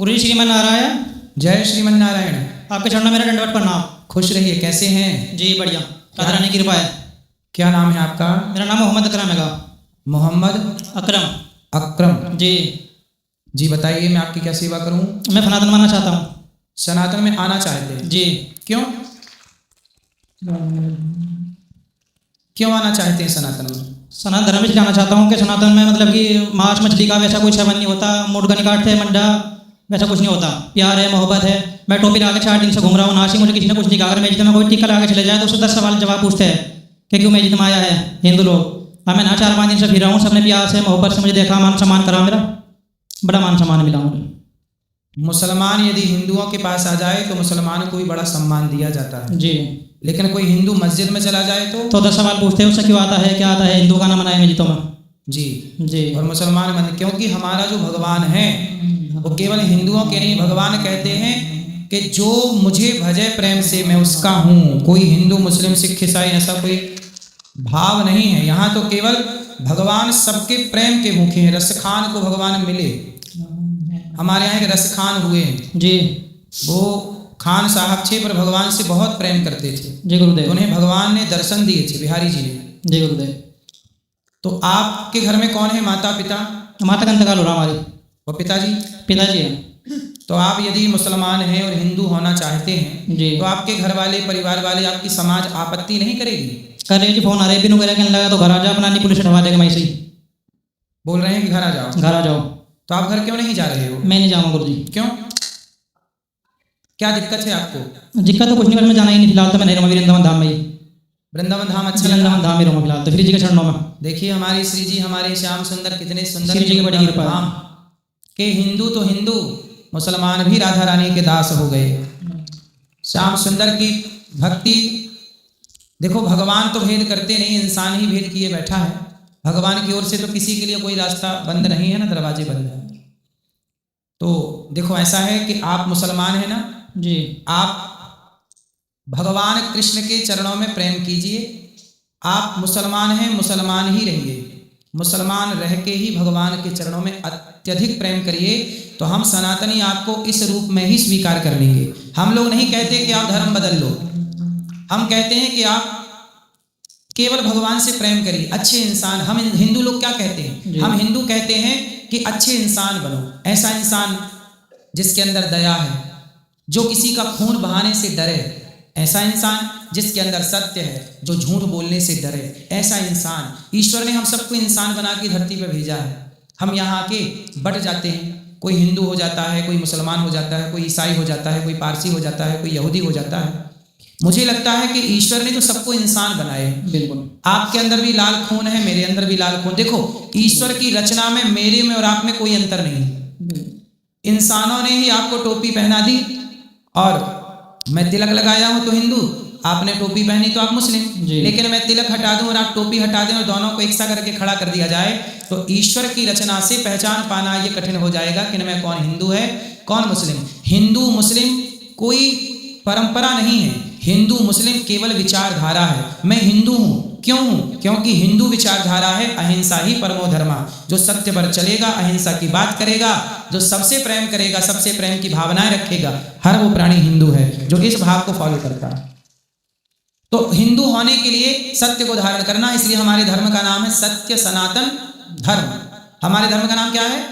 गुरु जी श्रीमन नारायण। जय श्रीमन नारायण। आपके चरणों में मेरा दंडवत प्रणाम। खुश रहिए। कैसे हैं? जी बढ़िया, राधा की कृपा है। क्या नाम है आपका? मेरा नाम मोहम्मद अकरम है। मोहम्मद अकरम। अकरम जी। जी बताइए, मैं आपकी क्या सेवा करूं? मैं सनातन मानना चाहता हूँ। सनातन में आना चाहते हैं? जी। क्यों क्यों आना चाहते हैं सनातन में? सनातन धर्म में जाना चाहता हूँ कि सनातन में मतलब कि मांस मछली का वैसा कोई सेवन नहीं होता, मुर्गा नहीं काटते, मंडा वैसा कुछ नहीं होता। प्यार है, मोहब्बत है। मैं टोपी लगा के 4 दिन से घूम रहा हूँ, नासी मुझे किसी ने कुछ नहीं कहा। अगर मैं में कोई टीका लगा के चले जाए तो उससे 10 सवाल जवाब पूछते हैं कि क्यों मैं में आया है हिंदू लोग। हाँ, मैं ना 4-5 दिन से फिर रहा हूँ, सबने प्यार से मोहब्बत से मुझे देखा, मान सम्मान करा, मेरा बड़ा मान सम्मान मिला मुझे। मुसलमान यदि हिंदुओं के पास आ जाए तो मुसलमान को भी बड़ा सम्मान दिया जाता है जी। लेकिन कोई हिंदू मस्जिद में चला जाए तो 10 सवाल पूछते हैं, उससे क्यों आता है, क्या आता है, हिंदू का नाम मनाए में जीतो में। जी जी। और मुसलमान मन, क्योंकि हमारा जो भगवान है वो केवल हिंदुओं के नहीं। भगवान कहते हैं कि जो मुझे भजे प्रेम से मैं उसका हूँ। कोई हिंदू मुस्लिम सिख ईसाई ऐसा कोई भाव नहीं है। यहाँ तो केवल भगवान सबके प्रेम के भूखे हैं। रसखान को भगवान मिले। हमारे यहाँ एक रसखान हुए हैं जी। वो खान साहब थे पर भगवान से बहुत प्रेम करते थे। जी गुरुदेव। उन्हें भगवान ने दर्शन दिए थे, बिहारी जी ने। जी गुरुदेव। तो आपके घर में कौन है? माता पिता? माता का इंतकाल हो रहा हमारी। और पिताजी? पिताजी है। तो आप यदि मुसलमान हैं और हिंदू होना चाहते हैं जी। तो आपके घर वाले, परिवार वाले, आपकी समाज आपत्ति नहीं करेगी? कर रहे जी, फोन आ रहे बिनु कहने लगा तो घर आ जा, अपना नहीं पुलिस हटवा देगा। मैं इसे बोल रहे हैं कि घर आ जाओ। घर आ जाओ। तो आप घर क्यों नहीं जा रहे हो? मैं नहीं जाऊँगा गुरु जी। क्यों? क्या दिक्कत है आपको? दिक्कत तो कुछ नहीं, पर मैं जाना ही नहीं फिलहाल। तो मैं नहीं रहूँगा वृंदावन धाम में ही। वृंदावन धाम अच्छा लगा? वृंदावन धाम में रहूँगा फिलहाल तो, श्री जी के चरणों में। देखिए हमारे श्री जी, हमारे श्याम सुंदर कितने सुंदर। श्री जी की बड़ी कृपा है। के हिंदू तो हिंदू, मुसलमान भी राधा रानी के दास हो गए। श्याम सुंदर की भक्ति देखो। भगवान तो भेद करते नहीं, इंसान ही भेद किए बैठा है। भगवान की ओर से तो किसी के लिए कोई रास्ता बंद नहीं है ना, दरवाजे बंद है। तो देखो ऐसा है कि आप मुसलमान हैं ना जी। आप भगवान कृष्ण के चरणों में प्रेम कीजिए। आप मुसलमान हैं, मुसलमान ही रहिए। मुसलमान रह के ही भगवान के चरणों में अत्यधिक प्रेम करिए तो हम सनातनी आपको इस रूप में ही स्वीकार कर लेंगे। हम लोग नहीं कहते कि आप धर्म बदल लो, हम कहते हैं कि आप केवल भगवान से प्रेम करिए। अच्छे इंसान, हम हिंदू लोग क्या कहते हैं? हम हिंदू कहते हैं कि अच्छे इंसान बनो। ऐसा इंसान जिसके अंदर दया है, जो किसी का खून बहाने से डरे। ऐसा इंसान जिसके अंदर सत्य है, जो झूठ बोलने से डरे। ऐसा इंसान, ईश्वर ने हम सबको इंसान बना के धरती पर भेजा है। हम यहाँ आके बट जाते हैं। कोई हिंदू हो जाता है, कोई मुसलमान हो जाता है, कोई ईसाई हो जाता है, कोई पारसी हो जाता है, कोई यहूदी हो जाता है। मुझे लगता है कि ईश्वर ने तो सबको इंसान बनाए। बिल्कुल। आपके अंदर भी लाल खून है, मेरे अंदर भी लाल खून। देखो ईश्वर की रचना में मेरे में और आप में कोई अंतर नहीं। इंसानों ने ही आपको टोपी पहना दी और मैं तिलक लगाया हूं तो हिंदू, आपने टोपी पहनी तो आप मुस्लिम। लेकिन मैं तिलक हटा दूं और आप टोपी हटा दें और दोनों को एक सा करके खड़ा कर दिया जाए तो ईश्वर की रचना से पहचान पाना ये कठिन हो जाएगा कि मैं कौन हिंदू है कौन मुस्लिम। हिंदू मुस्लिम कोई परंपरा नहीं है। हिंदू मुस्लिम केवल विचारधारा है। मैं हिंदू हूँ, क्यों हूँ? क्योंकि हिंदू विचारधारा है अहिंसा ही परमो धर्मा। जो सत्य पर चलेगा, अहिंसा की बात करेगा, जो सबसे प्रेम करेगा, सबसे प्रेम की भावनाएं रखेगा, हर वो प्राणी हिंदू है जो इस भाव को फॉलो करता है। तो हिंदू होने के लिए सत्य को धारण करना, इसलिए हमारे धर्म का नाम है सत्य सनातन धर्म। हमारे धर्म का नाम क्या है?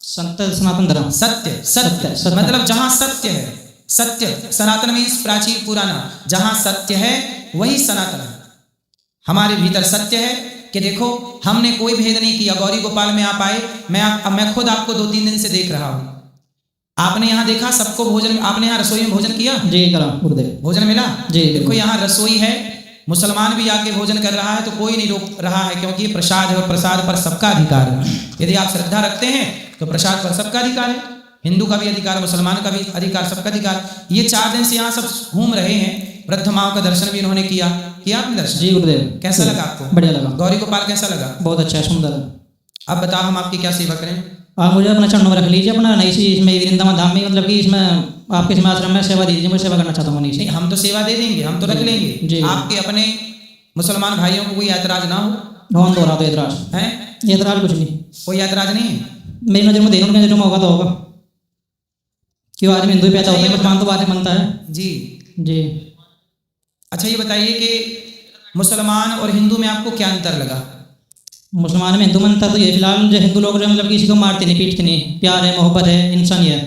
सत्य सनातन धर्म। सत्य सत्य मतलब जहां सत्य है। सत्य सनातन में इस प्राचीन पुराना, जहां सत्य है वही सनातन है। हमारे भीतर सत्य है कि देखो हमने कोई भेद नहीं किया। गौरी गोपाल में आप आए, मैं खुद आपको 2-3 दिन से देख रहा हूं। आपने यहाँ देखा सबको भोजन, आपने यहाँ रसोई में भोजन किया? जी करा गुरुदेव। भोजन मिला? जी। देखो यहाँ रसोई है, मुसलमान भी आके भोजन कर रहा है तो कोई नहीं रोक रहा है, क्योंकि ये प्रसाद है और प्रसाद पर सबका अधिकार है। यदि आप श्रद्धा रखते हैं तो प्रसाद पर सबका अधिकार है। हिंदू का भी अधिकार, मुसलमान का भी अधिकार, सबका अधिकार। ये 4 दिन से यहाँ सब घूम रहे हैं। वृद्ध माओ का दर्शन भी इन्होंने किया आपने दर्शन? जी गुरुदेव। कैसा लगा आपको? बढ़िया लगा। गौरी गोपाल कैसा लगा? बहुत अच्छा है, सुंदर है। अब बताओ हम आपकी क्या सेवा करें? आप मुझे अपना चरणों में रख लीजिए, अपना नहीं सी इसमें वृंदावन धाम में, मतलब कि इसमें आपके इसमें आश्रम में सेवा दीजिए। मैं सेवा करना चाहता हूँ। नहीं, हम तो सेवा दे देंगे, हम तो रख लेंगे। आपके अपने मुसलमान भाइयों को कोई ऐतराज ना हो? कौन हो रहा तो ऐतराज है? ऐतराज कुछ नहीं, कोई ऐतराज नहीं है। मेरी नजर में देखो, नजर में होगा तो होगा। क्यों आदमी हिंदू ही पैदा होता है, मुसलमान तो बाद में बनता है। जी जी अच्छा, ये बताइए कि मुसलमान और हिंदू में आपको क्या अंतर लगा? मुसलमान में हिंदू में अंतर तो ये फिलहाल जो हिंदू लोग जो मतलब किसी को मारते नहीं, पीटते नहीं, प्यार है, मोहब्बत है, इंसानी है।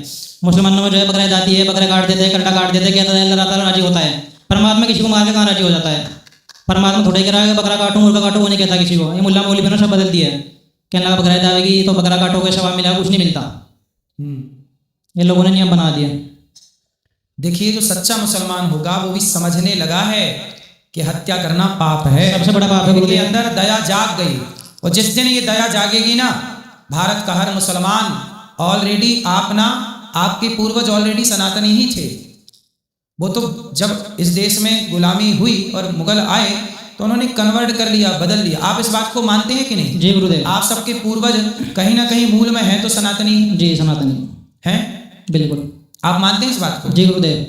मुसलमानों में जो है बकरा जाती है, बकरा काट देते हैं, कंडा काट देते हैं, कहता है अल्लाह ताला राजी होता है। परमात्मा किसी को मार के कहाँ राजी हो जाता है? परमात्मा थोड़ा ही करा बकरा काटूं मुर्गा काटूं, वो नहीं कहता किसी को। ये मुल्ला मौलवी ने सब बदल दिया है, कहने लगा बकरा जाएगी तो बकरा काटोगे सवाब मिला, कुछ नहीं मिलता। ये लोगों ने नियम बना दिया। देखिए, जो सच्चा मुसलमान होगा वो भी समझने लगा है कि हत्या करना पाप है, सबसे बड़ा पाप है। उनके अंदर दया जाग गई, और जिस दिन ये दया जागेगी ना, भारत का हर मुसलमान ऑलरेडी आपके पूर्वज ऑलरेडी सनातनी ही थे। वो तो जब इस देश में गुलामी हुई और मुगल आए तो उन्होंने कन्वर्ट कर लिया, बदल लिया। आप इस बात को मानते हैं कि नहीं? जी गुरुदेव। आप सबके पूर्वज कहीं ना कहीं मूल में हैं तो सनातनी जी सनातनी हैं, बिल्कुल। आप मानते हैं इस बात को? जी गुरुदेव।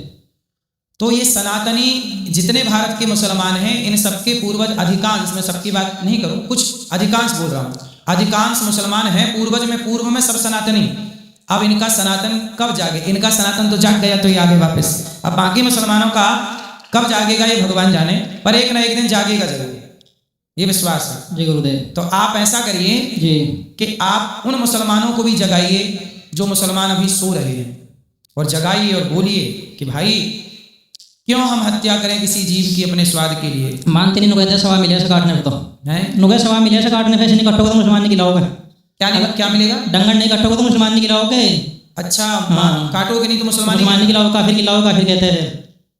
तो ये सनातनी जितने भारत के मुसलमान हैं, इन सबके पूर्वज अधिकांश, मैं सबकी बात नहीं करूं, कुछ अधिकांश बोल रहा हूं, अधिकांश मुसलमान हैं पूर्वज में, पूर्व में सब सनातनी। अब इनका सनातन कब जागे? इनका सनातन तो जाग गया तो ये आगे वापस। अब बाकी मुसलमानों का कब जागेगा ये भगवान जाने, पर एक ना एक दिन जागेगा जरूर, ये विश्वास है। जी गुरुदेव। तो आप ऐसा करिए जी कि आप उन मुसलमानों को भी जगाइए जो मुसलमान अभी सो रहे हैं, और जगाइए और बोलिए कि भाई क्यों हम हत्या करें किसी जीव की अपने स्वाद के लिए? मानते नहीं, नुकते सवा मिले से काटने पे तो हैं? नुके सवा मिले से काटने पे से नहीं कटोगे तो मुसलमान नहीं खिलाओगे। क्या मिलेगा? डंगर नहीं कटोगे तो मुसलमान नहीं खिलाओगे। अच्छा, हाँ। काटोगे नहीं तो मुसलमान मुसलमान नहीं खिलाओगे, काफिर खिलाओ, काफिर कहते हैं।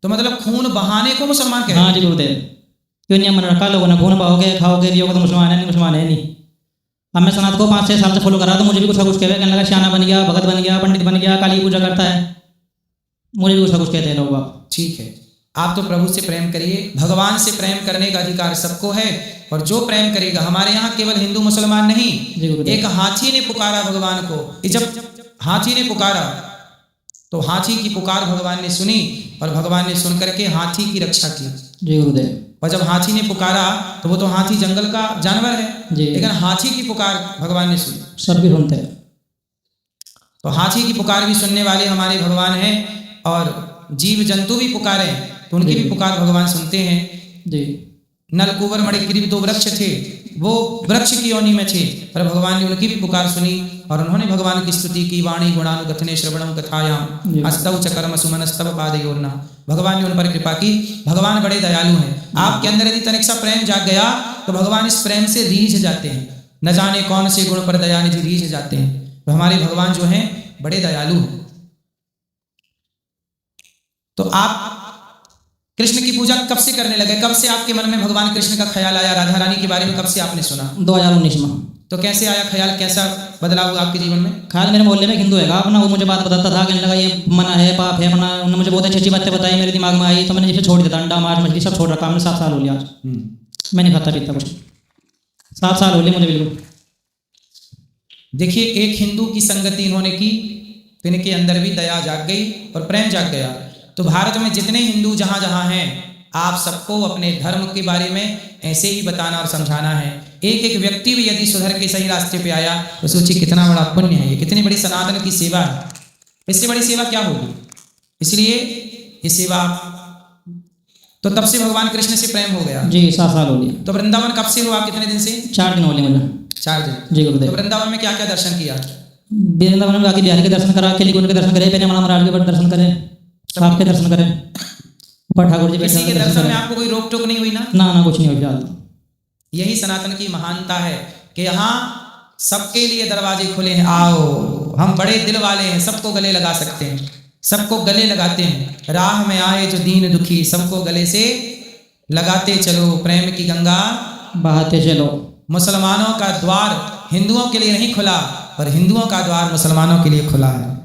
तो मतलब खून बहाने को मुसलमान कहते हैं? हाँ जी गुरुदेव। क्यों नियम बना रखा लोगों ने, खून बहाओगे, खाओगे, पियोगे तो मुसलमान है नहीं, मुसलमान है नहीं। अब मैं सनात को 5-6 साल से फॉलो करा तो मुझे भी कुछ कहते, कहने लगा श्याना बन गया, भगत बन गया, पंडित बन गया, काली पूजा करता है, मुझे भी कुछ कहते हैं लोग। आप ठीक है, आप तो प्रभु से प्रेम करिए, भगवान से प्रेम करने का अधिकार सबको है, और जो प्रेम करेगा, हमारे यहाँ केवल हिंदू मुसलमान नहीं, एक हाथी ने पुकारा भगवान को। जब हाथी ने पुकारा तो हाथी की पुकार भगवान ने सुनी, और भगवान ने सुन करके हाथी की रक्षा की। जी गुरुदेव। और जब हाथी ने पुकारा तो वो तो हाथी जंगल का जानवर है, लेकिन हाथी की पुकार भगवान ने सुनी। सभी सुनते हैं। तो हाथी की पुकार भी सुनने वाले हमारे भगवान हैं, और जीव जंतु भी पुकारे तो उनकी भी पुकार भगवान सुनते हैं। जी। नलकुवर मणिग्रीव 2 वृक्ष थे, वो वृक्ष की योनि में थे, पर भगवान ने उनकी भी पुकार सुनी, और उन्होंने भगवान की स्तुति की। वाणी गुणानुगथने श्रवणम कथायाम अस्तव च कर्म सुमनस्तव पादयोर्ना। भगवान ने उन पर कृपा की। भगवान बड़े दयालु हैं। आपके अंदर यदि तनिक सा प्रेम जाग गया तो भगवान इस प्रेम से रीझ जाते हैं, न जाने कौन से गुण पर दया निधि रीझ जाते हैं। तो हमारे भगवान जो हैं बड़े दयालु हैं। तो आप कृष्ण की पूजा कब से करने लगे? कब से आपके मन में भगवान कृष्ण का ख्याल आया? राधा रानी के बारे में कब से आपने सुना? 2019 में। तो कैसे आया ख्याल, कैसा बदलाव हुआ आपके जीवन में? ख्याल मेरे मोहल्ले में हिंदू है अपना, वो मुझे बात बताता था, कहने लगा ये मना है, पाप है, मना। उन्होंने मुझे बहुत अच्छी अच्छी बातें बताई, मेरे दिमाग में आई, तो मैंने जैसे छोड़ दिया। अंडा मांस मछली सब छोड़ रखा, मैंने 7 साल हो लिया आज। मैं नहीं खाता पीता कुछ, 7 साल हो लिए मुझे बिल्कुल। देखिए, एक हिंदू की संगति इन्होंने की तो इनके अंदर भी दया जाग गई और प्रेम जाग गया। तो भारत में जितने हिंदू जहाँ जहाँ हैं, आप सबको अपने धर्म के बारे में ऐसे ही बताना और समझाना है। एक एक व्यक्ति भी यदि सुधर के सही रास्ते पे आया तो सोचिए कितना बड़ा पुण्य है, ये कितनी बड़ी सनातन की सेवा है। इससे बड़ी सेवा क्या होगी? इसलिए ये सेवा। तो तब से भगवान कृष्ण से प्रेम हो गया? जी 7 साल हो गया। तो वृंदावन कब से हुआ, कितने दिन से? 4 दिन हो गए मुझे। 4 दिन। जी गुरुदेव। तो वृंदावन में क्या क्या दर्शन किया? वृंदावन में आके बिहारी के दर्शन करा, केलीकुंड के दर्शन करे, पहले महाराज के दर्शन करे, आपके दर्शन करें, ऊपर ठाकुर जी किसी के दर्शन में आपको कोई रोक टोक नहीं हुई ना? ना कुछ नहीं हुआ। यही सनातन की महानता है कि यहाँ सबके लिए दरवाजे खुले हैं। आओ, हम बड़े दिल वाले हैं, सबको गले लगा सकते हैं, सबको गले लगाते हैं। राह में आए जो दीन दुखी, सबको गले से लगाते चलो, प्रेम की गंगा बहाते चलो। मुसलमानों का द्वार हिंदुओं के लिए नहीं खुला, पर हिंदुओं का द्वार मुसलमानों के लिए खुला है।